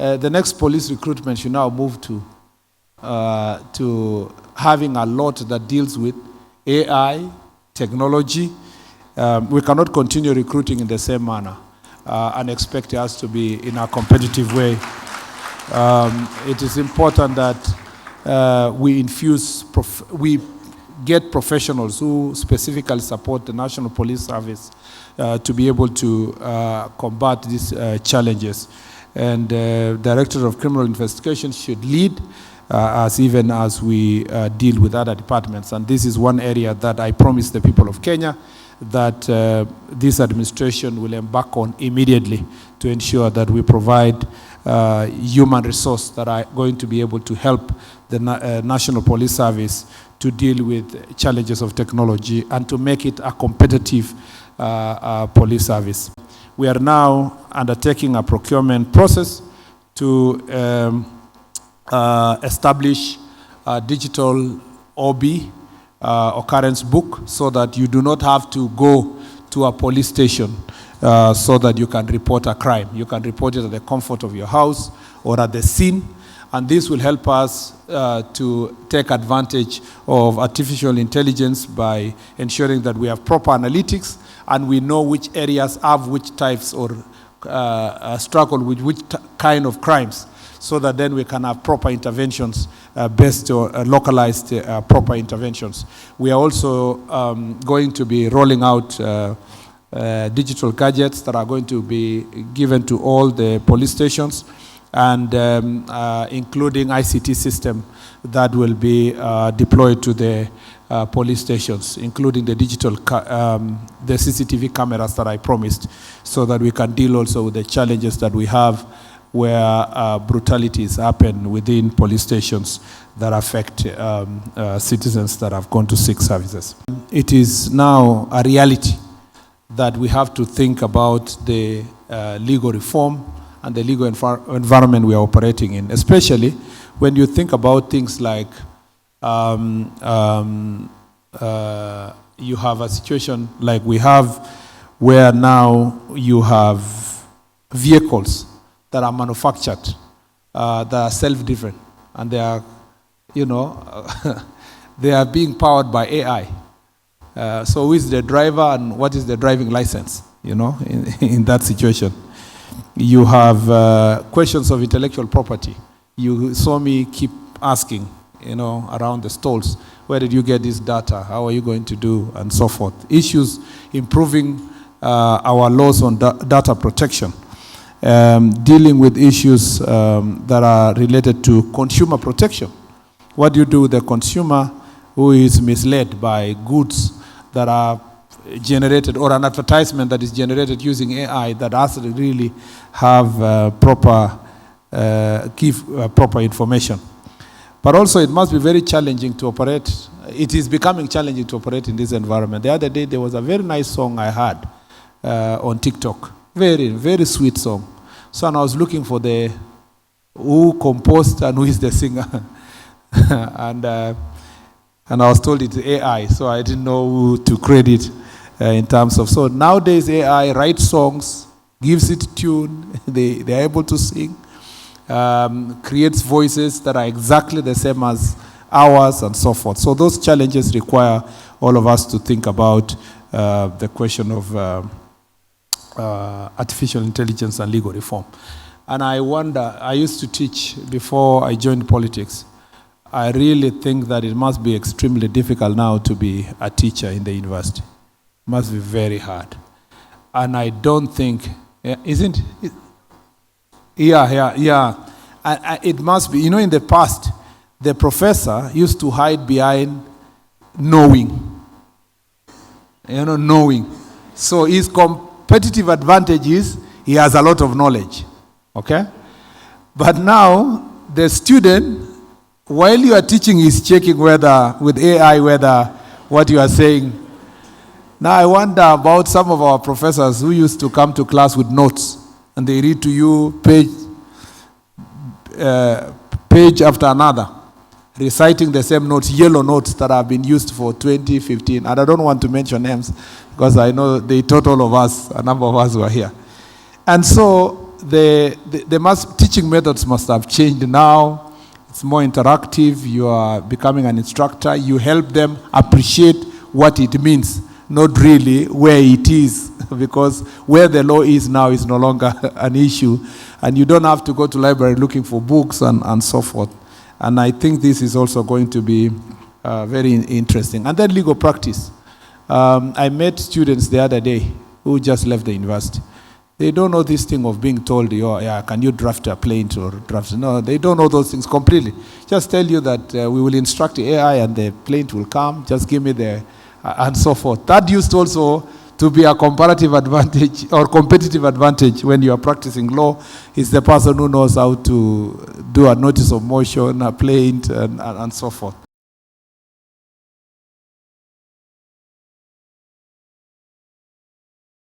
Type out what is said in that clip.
the next police recruitment should now move to having a lot that deals with AI, technology. We cannot continue recruiting in the same manner and expect us to be in a competitive way. It is important that we get professionals who specifically support the National Police Service to be able to combat these challenges. And the Director of Criminal Investigation should lead even as we deal with other departments. And this is one area that I promise the people of Kenya that this administration will embark on immediately to ensure that we provide human resources that are going to be able to help the National Police Service to deal with challenges of technology and to make it a competitive police service. We are now undertaking a procurement process to establish a digital OB, occurrence book, so that you do not have to go to a police station so that you can report a crime. You can report it at the comfort of your house or at the scene, and this will help us to take advantage of artificial intelligence by ensuring that we have proper analytics and we know which areas have which types or struggle with which kind of crimes, so that then we can have proper interventions based on localized proper interventions. We are also going to be rolling out digital gadgets that are going to be given to all the police stations, and including ICT system that will be deployed to the police stations, including the digital, the CCTV cameras that I promised, so that we can deal also with the challenges that we have where brutalities happen within police stations that affect citizens that have gone to seek services. It is now a reality that we have to think about the legal reform and the legal environment we are operating in, especially when you think about things like you have a situation like we have where now you have vehicles that are manufactured, that are self-driven, and they are, they are being powered by AI. So who is the driver and what is the driving license, in that situation? You have questions of intellectual property. You saw me keep asking, around the stalls, where did you get this data? How are you going to do? And so forth. Issues improving our laws on data protection. Dealing with issues that are related to consumer protection. What do you do with the consumer who is misled by goods that are generated, or an advertisement that is generated using AI that has to really have give proper information? But also it must be very challenging to operate. It is becoming challenging to operate in this environment. The other day there was a very nice song I heard on TikTok. Very, very sweet song. So and I was looking for who composed and who is the singer. and I was told it's AI, so I didn't know who to credit in terms of. So nowadays AI writes songs, gives it tune, they're able to sing, creates voices that are exactly the same as ours and so forth. So those challenges require all of us to think about the question of artificial intelligence and legal reform. And I wonder, I used to teach before I joined politics. I really think that it must be extremely difficult now to be a teacher in the university. It must be very hard. And I don't think, isn't it? Yeah. It must be, in the past, the professor used to hide behind knowing. Knowing. So his competitive advantage is he has a lot of knowledge, okay? But now the student, while you are teaching, is checking with AI whether what you are saying. Now I wonder about some of our professors who used to come to class with notes and they read to you page after another, reciting the same notes, yellow notes that have been used for 2015. And I don't want to mention names because I know they taught all of us, a number of us who are here. And so teaching methods must have changed now. It's more interactive. You are becoming an instructor. You help them appreciate what it means, not really where it is, because where the law is now is no longer an issue, and you don't have to go to library looking for books and so forth. And I think this is also going to be very interesting. And then legal practice. I met students the other day who just left the university. They don't know this thing of being told, can you draft a plaint or draft? No, they don't know those things completely. Just tell you that we will instruct the AI and the plaint will come. Just give me the, and so forth. That used also to be a comparative advantage or competitive advantage when you are practicing law, is the person who knows how to do a notice of motion, a plaint, and so forth.